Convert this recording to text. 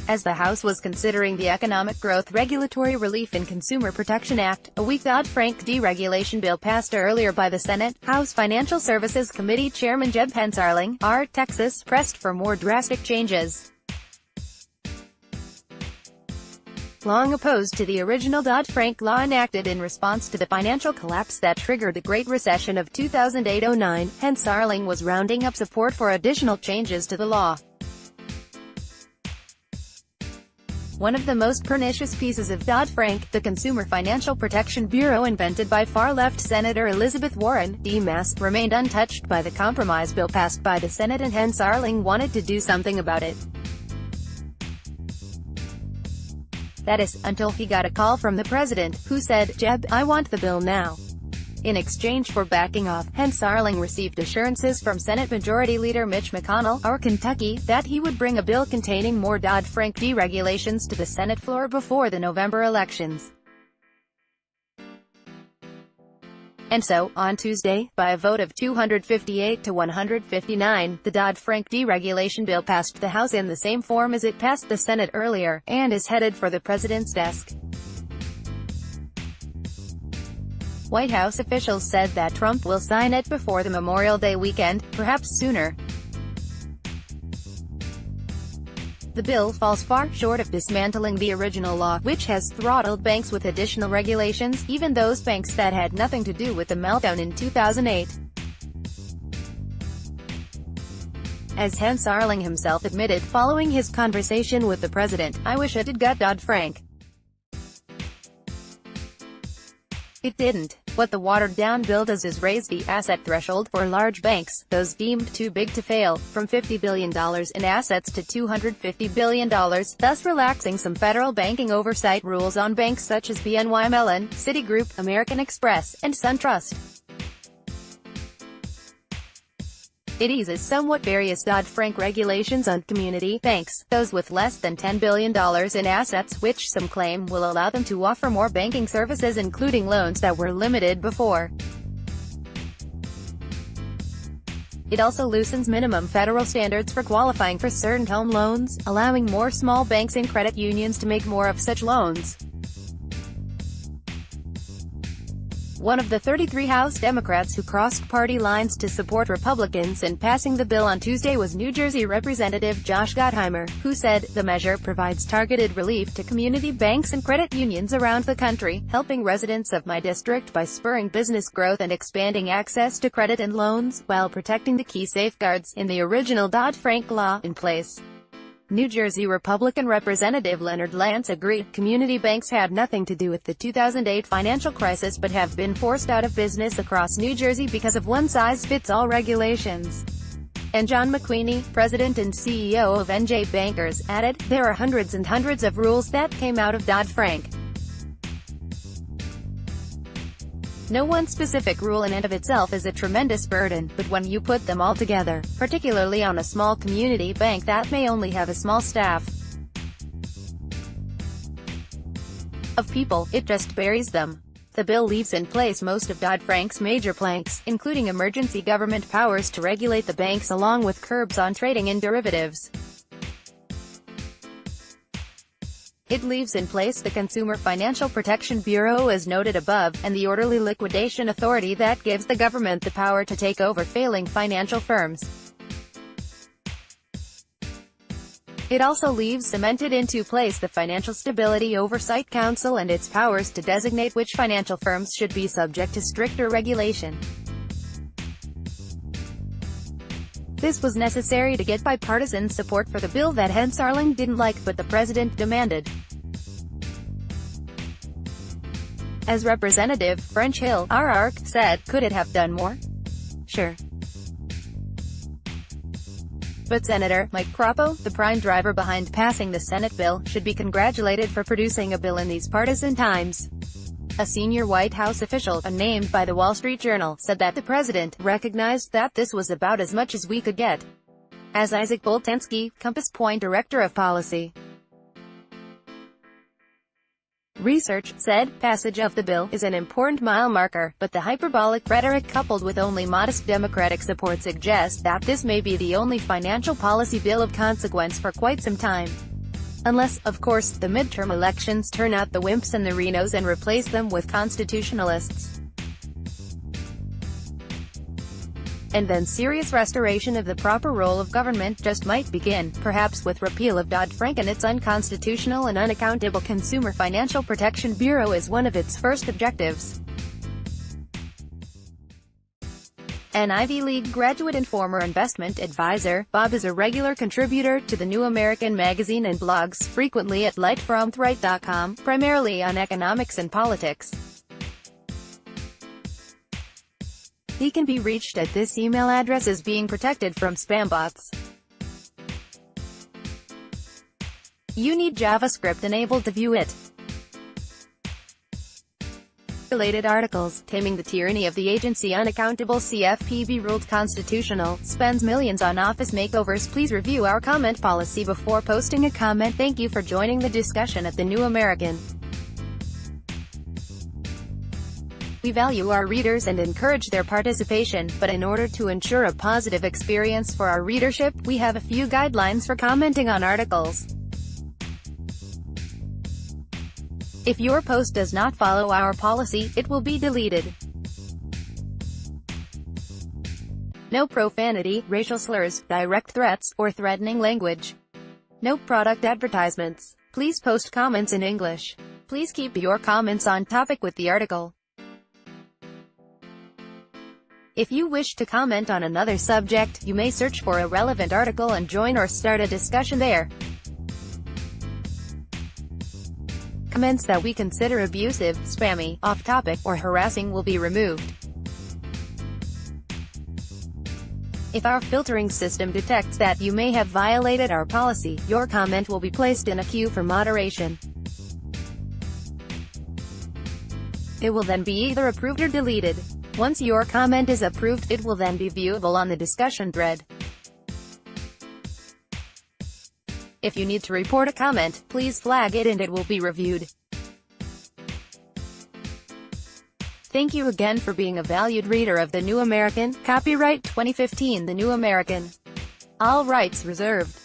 As the House was considering the Economic Growth Regulatory Relief and Consumer Protection Act, a weak Dodd-Frank deregulation bill passed earlier by the Senate, House Financial Services Committee Chairman Jeb Hensarling, R. Texas, pressed for more drastic changes. Long opposed to the original Dodd-Frank law enacted in response to the financial collapse that triggered the Great Recession of 2008-09, Hensarling was rounding up support for additional changes to the law. One of the most pernicious pieces of Dodd-Frank, the Consumer Financial Protection Bureau invented by far-left Senator Elizabeth Warren, D-Mass, remained untouched by the compromise bill passed by the Senate, and Hensarling wanted to do something about it. That is, until he got a call from the president, who said, "Jeb, I want the bill now." In exchange for backing off, Hensarling received assurances from Senate Majority Leader Mitch McConnell, R. Kentucky, that he would bring a bill containing more Dodd-Frank deregulations to the Senate floor before the November elections. And so, on Tuesday, by a vote of 258 to 159, the Dodd-Frank deregulation bill passed the House in the same form as it passed the Senate earlier, and is headed for the president's desk. White House officials said that Trump will sign it before the Memorial Day weekend, perhaps sooner. The bill falls far short of dismantling the original law, which has throttled banks with additional regulations, even those banks that had nothing to do with the meltdown in 2008. As Hensarling himself admitted following his conversation with the president, "I wish it had got Dodd-Frank. It didn't. What the watered-down bill does is raise the asset threshold for large banks, those deemed too big to fail, from $50 billion in assets to $250 billion, thus relaxing some federal banking oversight rules on banks such as BNY Mellon, Citigroup, American Express, and SunTrust. It eases somewhat various Dodd-Frank regulations on community banks, those with less than $10 billion in assets, which some claim will allow them to offer more banking services including loans that were limited before. It also loosens minimum federal standards for qualifying for certain home loans, allowing more small banks and credit unions to make more of such loans. One of the 33 House Democrats who crossed party lines to support Republicans in passing the bill on Tuesday was New Jersey Representative Josh Gottheimer, who said, "The measure provides targeted relief to community banks and credit unions around the country, helping residents of my district by spurring business growth and expanding access to credit and loans, while protecting the key safeguards in the original Dodd-Frank law in place." New Jersey Republican Representative Leonard Lance agreed, "Community banks had nothing to do with the 2008 financial crisis but have been forced out of business across New Jersey because of one-size-fits-all regulations." And John McQueenie, president and CEO of NJ Bankers, added, "There are hundreds and hundreds of rules that came out of Dodd-Frank. No one specific rule in and of itself is a tremendous burden, but when you put them all together, particularly on a small community bank that may only have a small staff of people, it just buries them." The bill leaves in place most of Dodd-Frank's major planks, including emergency government powers to regulate the banks along with curbs on trading in derivatives. It leaves in place the Consumer Financial Protection Bureau as noted above, and the orderly liquidation authority that gives the government the power to take over failing financial firms. It also leaves cemented into place the Financial Stability Oversight Council and its powers to designate which financial firms should be subject to stricter regulation. This was necessary to get bipartisan support for the bill that Hensarling didn't like but the president demanded. As Representative French Hill, RR, said, "Could it have done more? Sure. But Senator Mike Crapo, the prime driver behind passing the Senate bill, should be congratulated for producing a bill in these partisan times." A senior White House official, unnamed by the Wall Street Journal, said that the president recognized that this was about as much as we could get. As Isaac Boltanski, Compass Point Director of Policy Research, said, "Passage of the bill is an important mile marker, but the hyperbolic rhetoric coupled with only modest Democratic support suggests that this may be the only financial policy bill of consequence for quite some time." Unless, of course, the midterm elections turn out the wimps and the rhinos and replace them with constitutionalists. And then serious restoration of the proper role of government just might begin, perhaps with repeal of Dodd-Frank and its unconstitutional and unaccountable Consumer Financial Protection Bureau as one of its first objectives. An Ivy League graduate and former investment advisor, Bob is a regular contributor to the New American magazine and blogs, frequently at lightfromthright.com, primarily on economics and politics. He can be reached at this email address as being protected from spam bots. You need JavaScript enabled to view it. Related articles: Taming the Tyranny of the Agency, Unaccountable CFPB ruled constitutional, spends millions on office makeovers. Please review our comment policy before posting a comment. Thank you for joining the discussion at the New American. We value our readers and encourage their participation, but in order to ensure a positive experience for our readership, we have a few guidelines for commenting on articles. If your post does not follow our policy, it will be deleted. No profanity, racial slurs, direct threats, or threatening language. No product advertisements. Please post comments in English. Please keep your comments on topic with the article. If you wish to comment on another subject, you may search for a relevant article and join or start a discussion there. Comments that we consider abusive, spammy, off-topic, or harassing will be removed. If our filtering system detects that you may have violated our policy, your comment will be placed in a queue for moderation. It will then be either approved or deleted. Once your comment is approved, it will then be viewable on the discussion thread. If you need to report a comment, please flag it and it will be reviewed. Thank you again for being a valued reader of The New American. Copyright 2015 The New American. All rights reserved.